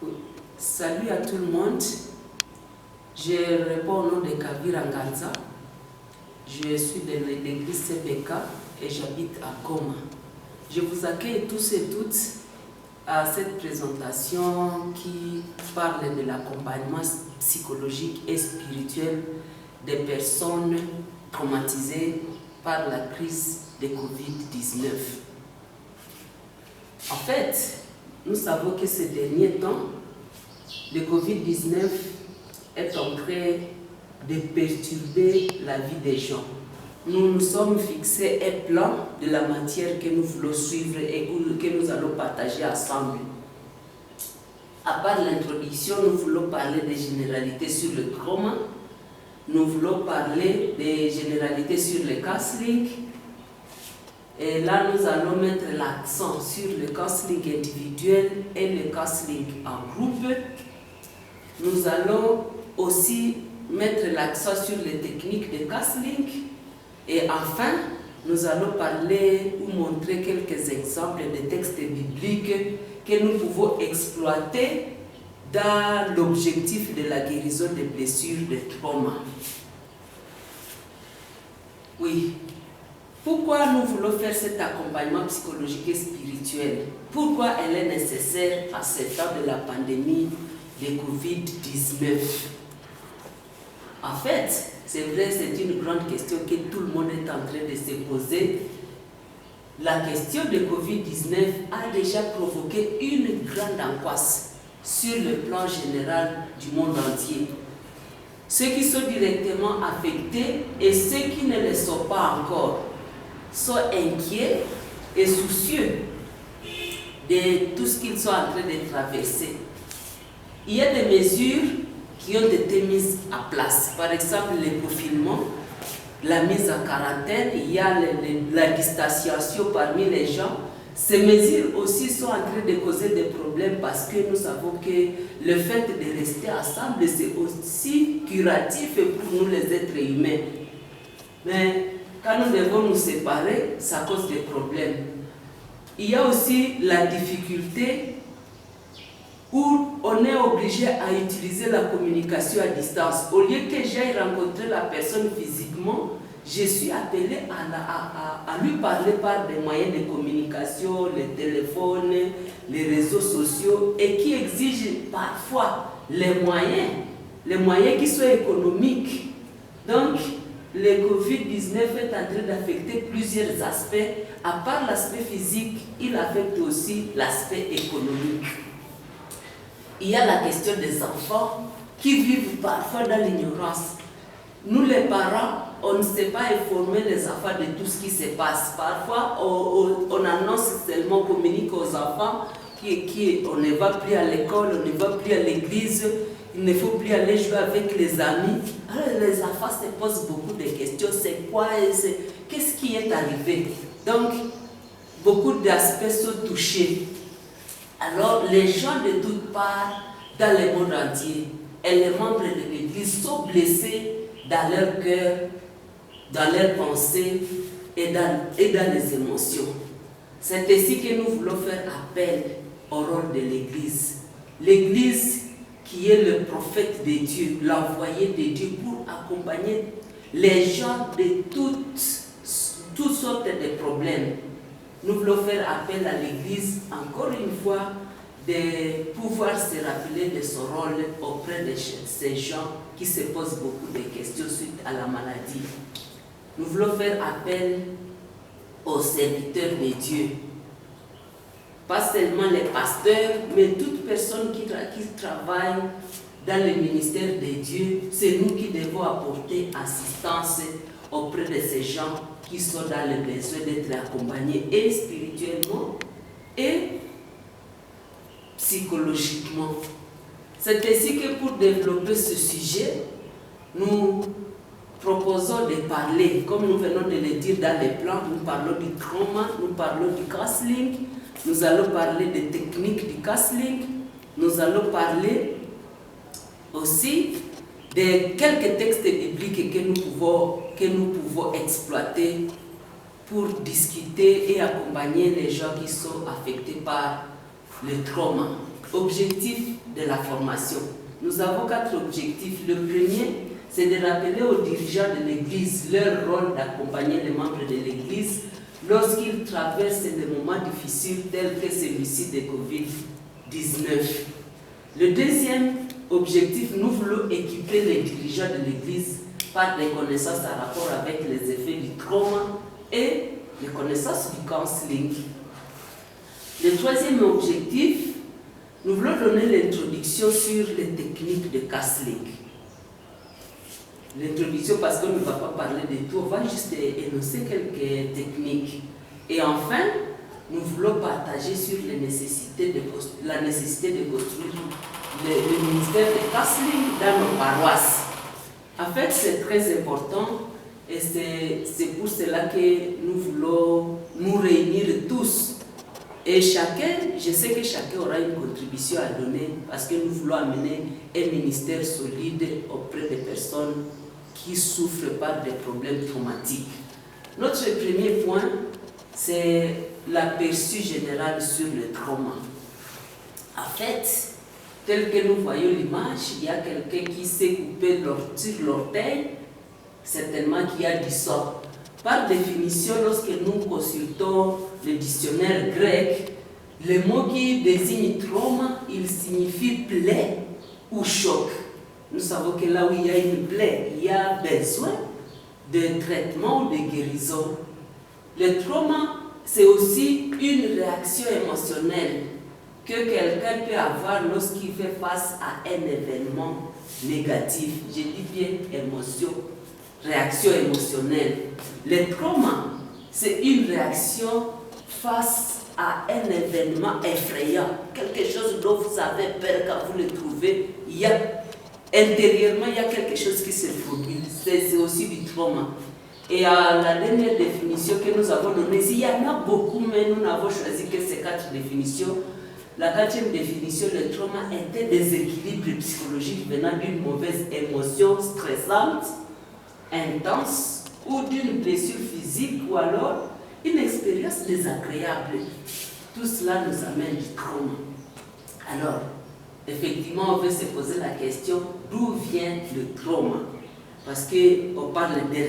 Oui. Salut à tout le monde. Je réponds au nom de Kavira Nganza. Je suis de l'église CBK et j'habite à Goma. Je vous accueille tous et toutes à cette présentation qui parle de l'accompagnement psychologique et spirituel des personnes traumatisées par la crise de Covid-19. En fait, nous savons que ces derniers temps, le Covid-19 est en train de perturber la vie des gens. Nous nous sommes fixés un plan de la matière que nous voulons suivre et que nous allons partager ensemble. À part l'introduction, nous voulons parler des généralités sur le trauma, nous voulons parler des généralités sur le counseling, et là nous allons mettre l'accent sur le counseling individuel et le counseling en groupe. Nous allons aussi mettre l'accent sur les techniques de counseling. Et enfin, nous allons parler ou montrer quelques exemples de textes bibliques que nous pouvons exploiter dans l'objectif de la guérison des blessures de trauma. Oui. Pourquoi nous voulons faire cet accompagnement psychologique et spirituel? Pourquoi elle est nécessaire à ce temps de la pandémie de Covid-19? En fait, c'est vrai, c'est une grande question que tout le monde est en train de se poser. La question de Covid-19 a déjà provoqué une grande angoisse sur le plan général du monde entier. Ceux qui sont directement affectés et ceux qui ne le sont pas encore sont inquiets et soucieux de tout ce qu'ils sont en train de traverser. Il y a des mesures qui ont été mises à place. Par exemple, le confinement, la mise en quarantaine, il y a la distanciation parmi les gens. Ces mesures aussi sont en train de causer des problèmes parce que nous savons que le fait de rester ensemble, c'est aussi curatif pour nous les êtres humains. Mais quand nous devons nous séparer, ça cause des problèmes. Il y a aussi la difficulté où on est obligé à utiliser la communication à distance. Au lieu que j'aille rencontrer la personne physiquement, je suis appelé à lui parler par des moyens de communication, les téléphones, les réseaux sociaux, et qui exigent parfois les moyens qui sont économiques. Donc, le Covid-19 est en train d'affecter plusieurs aspects. À part l'aspect physique, il affecte aussi l'aspect économique. Il y a la question des enfants qui vivent parfois dans l'ignorance. Nous les parents, on ne sait pas informer les enfants de tout ce qui se passe. Parfois, on annonce seulement, on communique aux enfants qu'on ne va plus à l'école, on ne va plus à l'église, il ne faut plus aller jouer avec les amis. Alors les enfants se posent beaucoup de questions. C'est quoi? Qu'est-ce qui est arrivé? Donc, beaucoup d'aspects sont touchés. Alors, les gens de toutes parts, dans le monde entier, et les membres de l'Église sont blessés dans leur cœur, dans leurs pensées et dans les émotions. C'est ainsi que nous voulons faire appel au rôle de l'Église. L'Église qui est le prophète de Dieu, l'envoyé de Dieu pour accompagner les gens de toutes sortes de problèmes. Nous voulons faire appel à l'Église, encore une fois, de pouvoir se rappeler de son rôle auprès de ces gens qui se posent beaucoup de questions suite à la maladie. Nous voulons faire appel aux serviteurs de Dieu. Pas seulement les pasteurs, mais toute personne qui travaille dans le ministère de Dieu. C'est nous qui devons apporter assistance auprès de ces gens qui sont dans le besoin d'être accompagnés et spirituellement et psychologiquement. C'est ainsi que pour développer ce sujet, nous proposons de parler, comme nous venons de le dire dans les plans, nous parlons du trauma, nous parlons du counseling, nous allons parler des techniques du counseling, nous allons parler aussi de quelques textes bibliques que nous pouvons exploiter pour discuter et accompagner les gens qui sont affectés par le trauma. Objectif de la formation. Nous avons 4 objectifs. Le premier, c'est de rappeler aux dirigeants de l'Église leur rôle d'accompagner les membres de l'Église lorsqu'ils traversent des moments difficiles tels que celui-ci de Covid-19. Le deuxième objectif, nous voulons équiper les dirigeants de l'Église par des connaissances en rapport avec les effets du trauma et les connaissances du counseling. Le troisième objectif, nous voulons donner l'introduction sur les techniques de counseling. L'introduction, parce qu'on ne va pas parler de tout, on va juste énoncer quelques techniques. Et enfin, nous voulons partager sur la nécessité de construire le ministère de counseling dans nos paroisses. En fait, c'est très important et c'est pour cela que nous voulons nous réunir tous. Et chacun, je sais que chacun aura une contribution à donner parce que nous voulons amener un ministère solide auprès des personnes qui souffrent par des problèmes traumatiques. Notre premier point, c'est l'aperçu général sur le trauma. En fait, tel que nous voyons l'image, il y a quelqu'un qui s'est coupé sur l'orteil, certainement qui a du sang. Par définition, lorsque nous consultons le dictionnaire grec, le mot qui désigne trauma, il signifie plaie ou choc. Nous savons que là où il y a une plaie, il y a besoin de traitement ou de guérison. Le trauma, c'est aussi une réaction émotionnelle que quelqu'un peut avoir lorsqu'il fait face à un événement négatif. Je dis bien émotion, réaction émotionnelle. Le trauma, c'est une réaction face à un événement effrayant, quelque chose dont vous avez peur quand vous le trouvez. Intérieurement, il y a quelque chose qui se produit. C'est aussi du trauma. Et à la dernière définition que nous avons donnée, il y en a beaucoup, mais nous n'avons choisi que ces 4 définitions. La 4e définition, le trauma est un déséquilibre psychologique venant d'une mauvaise émotion stressante, intense, ou d'une blessure physique, ou alors une expérience désagréable. Tout cela nous amène du trauma. Alors, effectivement, on veut se poser la question, d'où vient le trauma? Parce qu'on parle des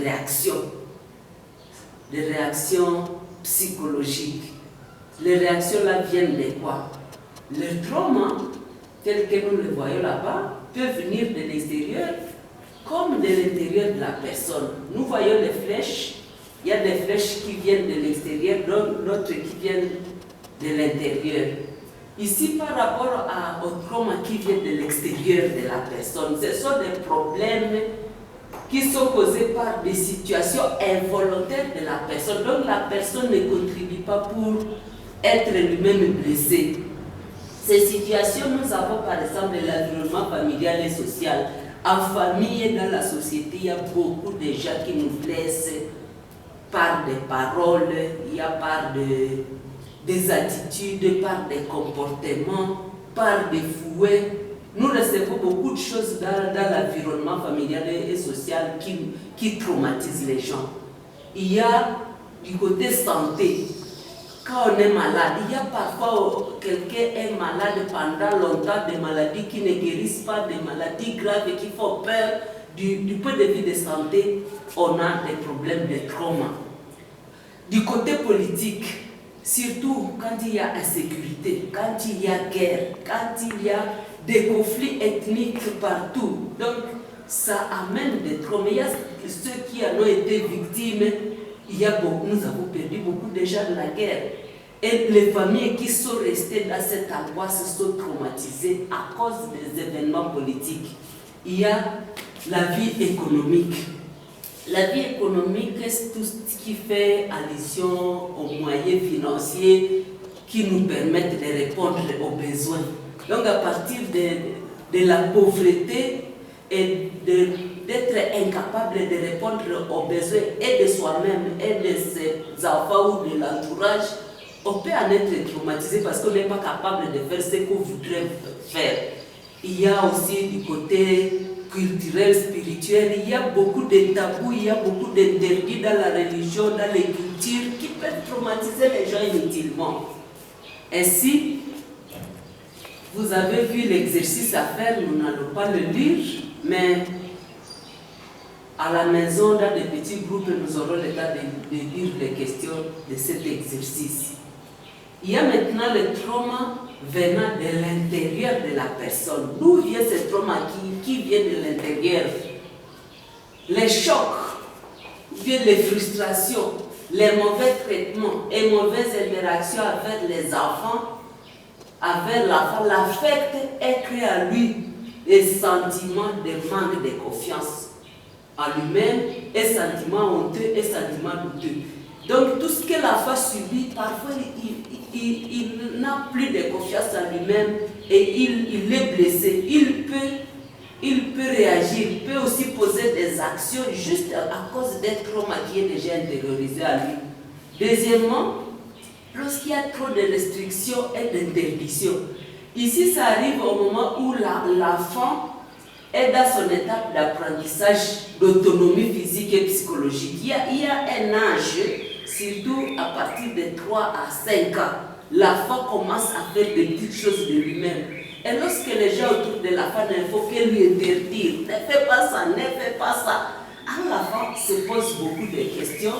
réactions psychologiques. Les réactions là viennent de quoi? Le trauma, tel que nous le voyons là-bas, peut venir de l'extérieur comme de l'intérieur de la personne. Nous voyons les flèches, il y a des flèches qui viennent de l'extérieur, d'autres qui viennent de l'intérieur. Ici, par rapport au trauma qui vient de l'extérieur de la personne, ce sont des problèmes qui sont causés par des situations involontaires de la personne. Donc la personne ne contribue pas pour être lui-même blessé. Ces situations, nous avons par exemple l'environnement familial et social. En famille et dans la société, il y a beaucoup de gens qui nous blessent par des paroles, il y a par des attitudes, par des comportements, par des fouets. Nous recevons beaucoup de choses dans l'environnement familial et social qui traumatisent les gens. Il y a du côté santé, quand on est malade, il y a parfois quelqu'un est malade pendant longtemps, des maladies qui ne guérissent pas, des maladies graves et qui font peur. Du point de vue de santé, on a des problèmes de trauma. Du côté politique, surtout quand il y a insécurité, quand il y a guerre, quand il y a des conflits ethniques partout. Donc, ça amène des traumas. Il y a ceux qui en ont été victimes. Nous avons perdu beaucoup de gens de la guerre. Et les familles qui sont restées dans cette angoisse sont traumatisées à cause des événements politiques. Il y a la vie économique. La vie économique, c'est tout ce qui fait allusion aux moyens financiers qui nous permettent de répondre aux besoins. Donc à partir de la pauvreté et d'être incapable de répondre aux besoins et de soi-même et de ses enfants ou de l'entourage, on peut en être traumatisé parce qu'on n'est pas capable de faire ce qu'on voudrait faire. Il y a aussi du côté culturel, spirituel, il y a beaucoup de tabous, il y a beaucoup d'interdits dans la religion, dans les cultures qui peuvent traumatiser les gens inutilement. Ainsi, vous avez vu l'exercice à faire, nous n'allons pas le lire, mais à la maison, dans des petits groupes, nous aurons le temps de lire les questions de cet exercice. Il y a maintenant le trauma venant de l'intérieur de la personne. D'où vient ce trauma qui vient de l'intérieur? Les chocs, les frustrations, les mauvais traitements et mauvaises interactions avec les enfants, avec l'enfant, l'affect est créé à lui des sentiments de manque de confiance en lui-même, et sentiments honteux et sentiments douteux. Donc tout ce que l'enfant subit, parfois il n'a plus de confiance en lui-même et il est blessé. Il peut réagir, il peut aussi poser des actions juste à cause d'un trauma qui est déjà intériorisé à lui. Deuxièmement, lorsqu'il y a trop de restrictions et d'interdictions, ici ça arrive au moment où l'enfant est dans son étape d'apprentissage d'autonomie physique et psychologique. Il y a un âge, surtout à partir de 3 à 5 ans, l'enfant commence à faire des petites choses de lui-même. Et lorsque les gens autour de l'enfant, il faut que lui interdire, ne fais pas ça, ne fais pas ça. Alors l'enfant se pose beaucoup de questions.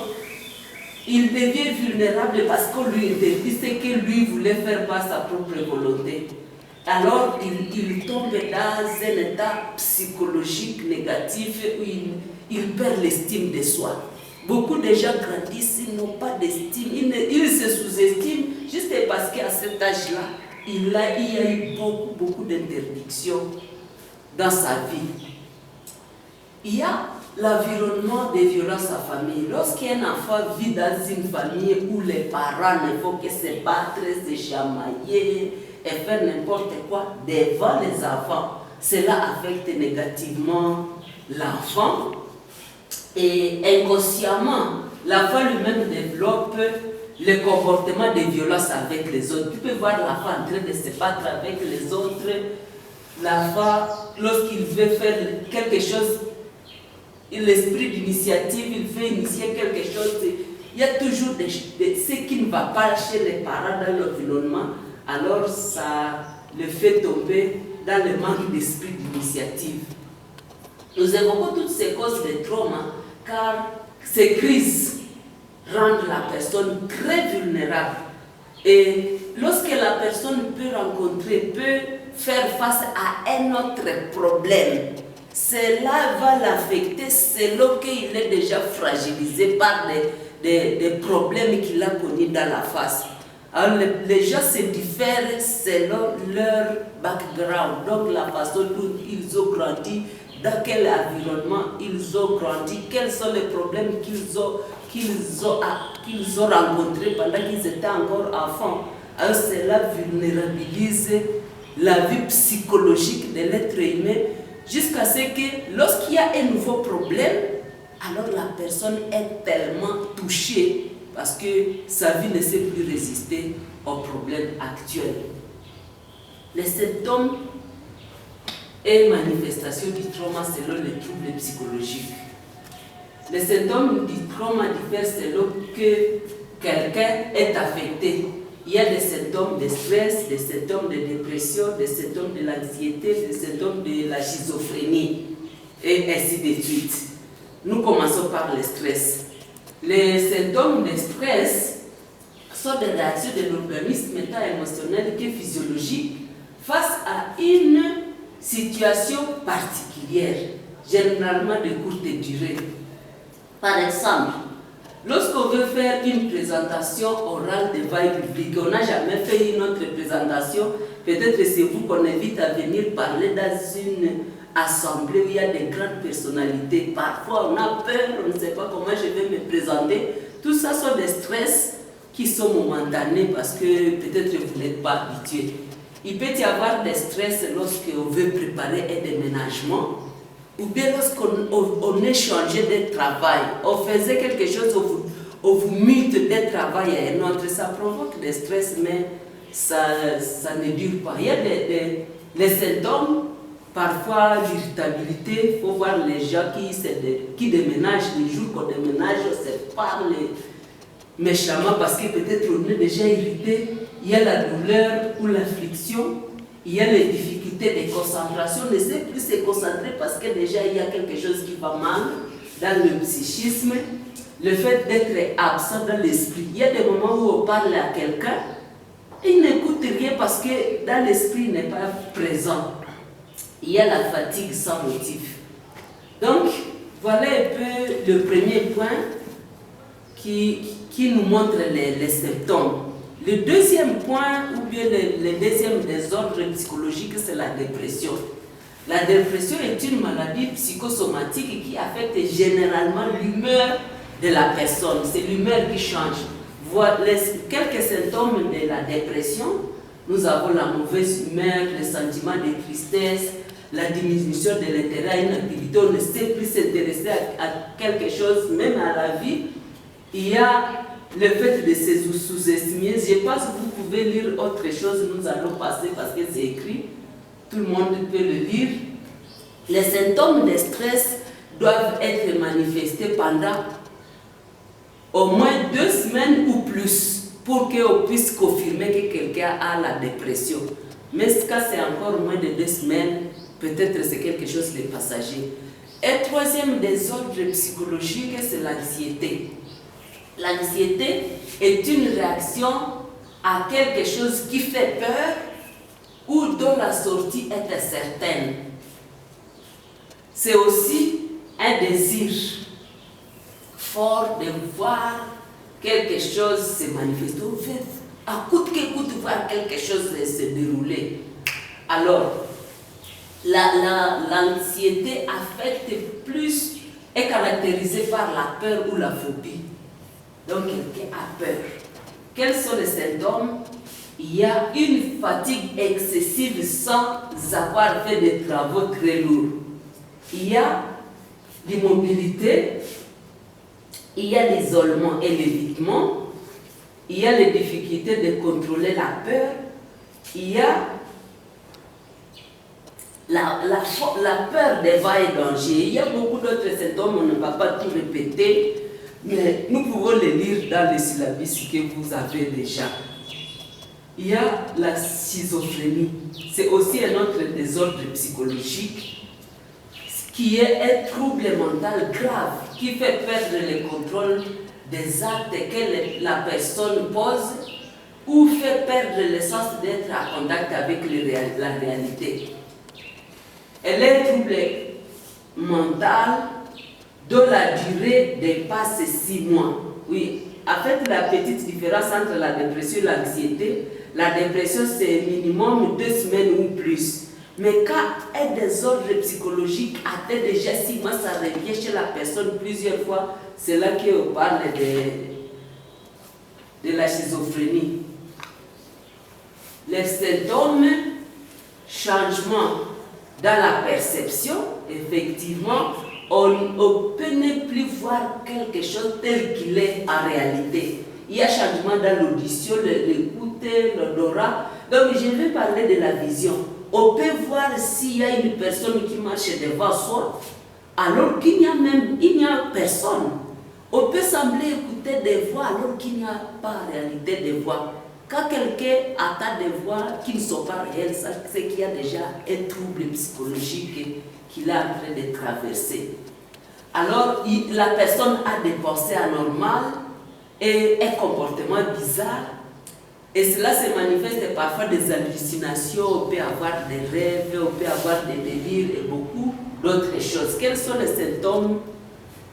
Il devient vulnérable parce qu'on lui interdit ce que lui voulait faire par sa propre volonté. Alors il tombe dans un état psychologique négatif où il perd l'estime de soi. Beaucoup de gens grandissent, ils n'ont pas d'estime, ils se sous-estiment juste parce qu'à cet âge-là, il y a eu beaucoup d'interdictions dans sa vie. Il y a l'environnement des violences en famille. Lorsqu'un enfant vit dans une famille où les parents ne font que se battre, se chamailler et faire n'importe quoi devant les enfants, cela affecte négativement l'enfant. Et inconsciemment, l'enfant lui-même développe le comportement de violence avec les autres. Tu peux voir l'enfant en train de se battre avec les autres. L'enfant, lorsqu'il veut faire quelque chose, l'esprit d'initiative, il veut initier quelque chose. Il y a toujours ce qui ne va pas chez les parents dans l'environnement. Alors ça le fait tomber dans le manque d'esprit d'initiative. Nous évoquons toutes ces causes de trauma car ces crises rendent la personne très vulnérable. Et lorsque la personne peut faire face à un autre problème, cela va l'affecter selon qu'il est déjà fragilisé par des problèmes qu'il a connus dans la face. Alors les gens se diffèrent selon leur background, donc la façon dont ils ont grandi, dans quel environnement ils ont grandi, quels sont les problèmes qu'ils ont rencontrés pendant qu'ils étaient encore enfants. Alors cela vulnérabilise la vie psychologique de l'être humain jusqu'à ce que lorsqu'il y a un nouveau problème, alors la personne est tellement touchée parce que sa vie ne sait plus résister aux problèmes actuels. Les symptômes et manifestations du trauma selon les troubles psychologiques. Les symptômes du trauma diffèrent selon que quelqu'un est affecté. Il y a des symptômes de stress, des symptômes de dépression, des symptômes de l'anxiété, des symptômes de la schizophrénie, et ainsi de suite. Nous commençons par le stress. Les symptômes de stress sont des réactions de l'organisme tant émotionnel que physiologique face à une situation particulière, généralement de courte durée. Par exemple, lorsqu'on veut faire une présentation orale devant un public, on n'a jamais fait une autre présentation, peut-être c'est vous qu'on invite à venir parler dans une assemblée où il y a des grandes personnalités. Parfois on a peur, on ne sait pas comment je vais me présenter. Tout ça sont des stress qui sont momentanés parce que peut-être vous n'êtes pas habitué. Il peut y avoir des stress lorsqu'on veut préparer un déménagement ou bien lorsqu'on est changé de travail. On faisait quelque chose, on vous mute d'un travail à un autre. Ça provoque des stress, mais ça ne dure pas. Il y a les symptômes, parfois l'irritabilité. Il faut voir les gens qui déménagent. Les jours qu'on déménage, on se parle méchamment parce que peut-être on est déjà irrité. Il y a la douleur ou l'affliction. il y a les difficultés de concentration, ne sait plus se concentrer parce que déjà il y a quelque chose qui va mal dans le psychisme, le fait d'être absent dans l'esprit. Il y a des moments où on parle à quelqu'un, il n'écoute rien parce que dans l'esprit il n'est pas présent. Il y a la fatigue sans motif. Donc, voilà un peu le premier point qui nous montre les symptômes. Le deuxième point, ou bien le deuxième désordre psychologique, c'est la dépression. La dépression est une maladie psychosomatique qui affecte généralement l'humeur de la personne. C'est l'humeur qui change. Voilà quelques symptômes de la dépression. Nous avons la mauvaise humeur, le sentiment de tristesse, la diminution de l'intérêt à une activité, on ne sait plus s'intéresser à quelque chose, même à la vie. Il y a le fait de se sous-estimer. Je pense que vous pouvez lire autre chose, nous allons passer parce que c'est écrit, tout le monde peut le lire. Les symptômes de stress doivent être manifestés pendant au moins 2 semaines ou plus pour qu'on puisse confirmer que quelqu'un a la dépression. Mais quand c'est encore moins de 2 semaines, peut-être c'est quelque chose de passager. Et troisième désordre psychologique, c'est l'anxiété. L'anxiété est une réaction à quelque chose qui fait peur ou dont la sortie est incertaine. C'est aussi un désir fort de voir quelque chose se manifester. En fait, à coûte que coûte voir quelque chose se dérouler. Alors, l'anxiété affecte plus, est caractérisée par la peur ou la phobie. Donc, quelqu'un a peur. Quels sont les symptômes? Il y a une fatigue excessive sans avoir fait des travaux très lourds. Il y a l'immobilité, il y a l'isolement et l'évitement, il y a les difficultés de contrôler la peur, il y a la peur des va et dangers. Il y a beaucoup d'autres symptômes, on ne va pas tout répéter, mais nous pouvons les lire dans les syllabus que vous avez déjà. Il y a la schizophrénie, c'est aussi un autre désordre psychologique qui est un trouble mental grave qui fait perdre le contrôle des actes que la personne pose ou fait perdre le sens d'être en contact avec la réalité. Elle est un trouble mental dont la durée dépasse 6 mois. Oui, en fait, la petite différence entre la dépression et l'anxiété, la dépression c'est minimum 2 semaines ou plus. Mais quand un désordre psychologique atteint déjà 6 mois, ça revient chez la personne plusieurs fois. C'est là qu'on parle de la schizophrénie. Les symptômes, changement dans la perception, effectivement, on ne peut plus voir quelque chose tel qu'il est en réalité. Il y a changement dans l'audition, l'écoute, l'odorat. Donc je vais parler de la vision. On peut voir s'il y a une personne qui marche devant soi, alors qu'il n'y a personne. On peut sembler écouter des voix alors qu'il n'y a pas en réalité de voix. Quand quelqu'un entend des voix qui ne sont pas réelles, c'est qu'il y a déjà un trouble psychologique qu'il est en train de traverser. Alors, la personne a des pensées anormales et un comportement bizarre. Et cela se manifeste parfois des hallucinations, on peut avoir des rêves, on peut avoir des délires et beaucoup d'autres choses. Quels sont les symptômes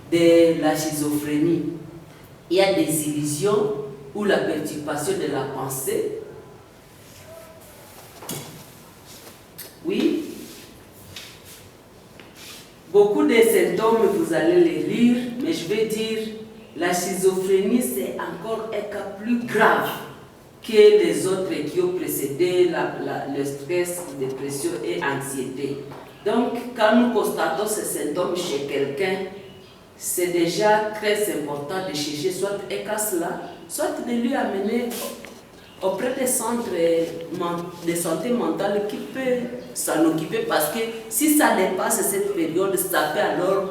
de la schizophrénie? Il y a des illusions ou la perturbation de la pensée. Oui. Beaucoup de symptômes, vous allez les lire, mais je vais dire, la schizophrénie, c'est encore un cas plus grave que les autres qui ont précédé le stress, la dépression et l'anxiété. Donc, quand nous constatons ces symptômes chez quelqu'un, c'est déjà très important de chercher soit un cas là, soit de lui amener auprès des centres de santé mentale qui peut s'en occuper, parce que si ça dépasse cette période, ça peut alors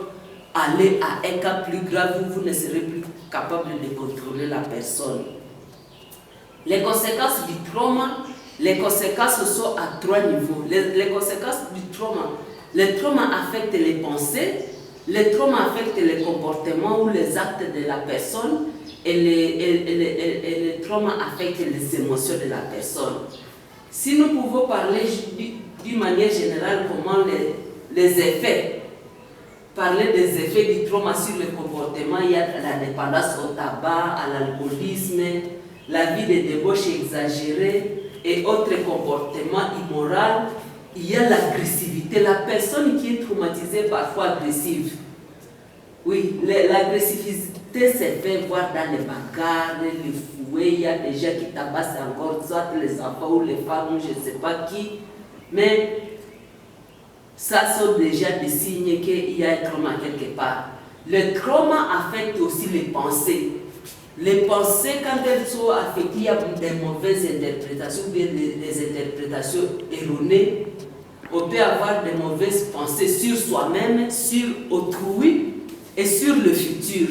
aller à un cas plus grave où vous ne serez plus capable de contrôler la personne. Les conséquences du trauma Les conséquences sont à 3 niveaux. Les conséquences du trauma. Le trauma affecte les pensées, le trauma affecte les comportements ou les actes de la personne et le trauma affecte les émotions de la personne. Si nous pouvons parler d'une manière générale comment les effets, parler des effets du trauma sur le comportement, il y a la dépendance au tabac, à l'alcoolisme, la vie de débauche exagérée et autres comportements immoraux. Il y a l'agressivité, la personne qui est traumatisée, parfois agressive. Oui, l'agressivité se fait voir dans les bagarres, les fouets, il y a des gens qui tabassent encore, soit les enfants ou les femmes, ou je ne sais pas qui. Mais ça sont déjà des signes qu'il y a un trauma quelque part. Le trauma affecte aussi les pensées. Les pensées, quand elles sont affectées, il y a des mauvaises interprétations, ou bien des interprétations erronées. On peut avoir des mauvaises pensées sur soi-même, sur autrui et sur le futur.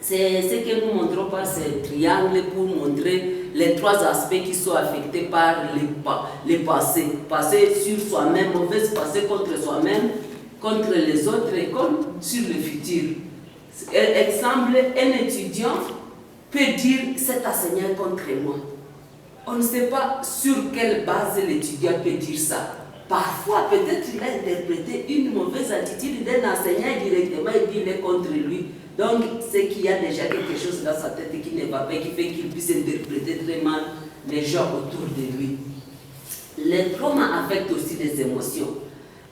C'est ce que nous montrons par ces triangles pour montrer les 3 aspects qui sont affectés par les pensées. Pensées sur soi-même, mauvaises pensées contre soi-même, contre les autres et comme sur le futur. Exemple, un étudiant peut dire cet enseignant contre moi. On ne sait pas sur quelle base l'étudiant peut dire ça. Parfois, peut-être il a interprété une mauvaise attitude d'un enseignant directement et puis il est contre lui. Donc, c'est qu'il y a déjà quelque chose dans sa tête qui ne va pas, qui fait qu'il puisse interpréter très mal les gens autour de lui. Le trauma affecte aussi les émotions.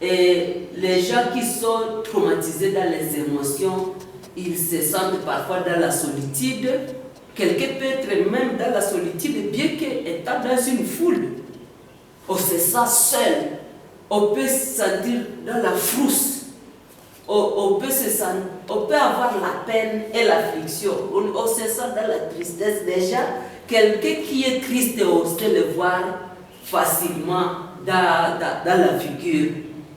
Et les gens qui sont traumatisés dans les émotions, ils se sentent parfois dans la solitude. Quelqu'un peut être même dans la solitude, bien qu'étant dans une foule. On se sent seul. On peut se sentir dans la frousse. On peut avoir la peine et l'affliction. On se sent dans la tristesse déjà. Quelqu'un qui est triste, on sait le voir facilement dans la figure.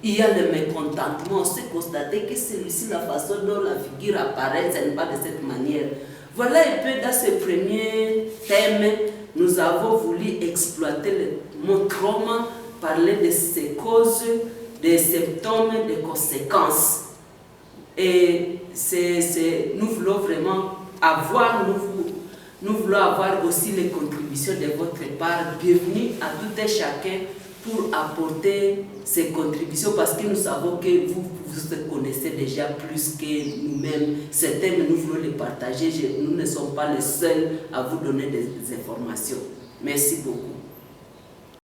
Il y a le mécontentement. On sait constater que celui-ci, la façon dont la figure apparaît, ce n'est pas de cette manière. Voilà un peu dans ce premier thème, nous avons voulu exploiter le mot trauma, parler de ses causes, des symptômes, des conséquences. Et nous voulons vraiment avoir, nous voulons avoir aussi les contributions de votre part. Bienvenue à tout et chacun pour apporter ces contributions parce que nous savons que vous connaissez déjà plus que nous-mêmes. Ces thèmes, nous voulons les partager. Nous ne sommes pas les seuls à vous donner des informations. Merci beaucoup.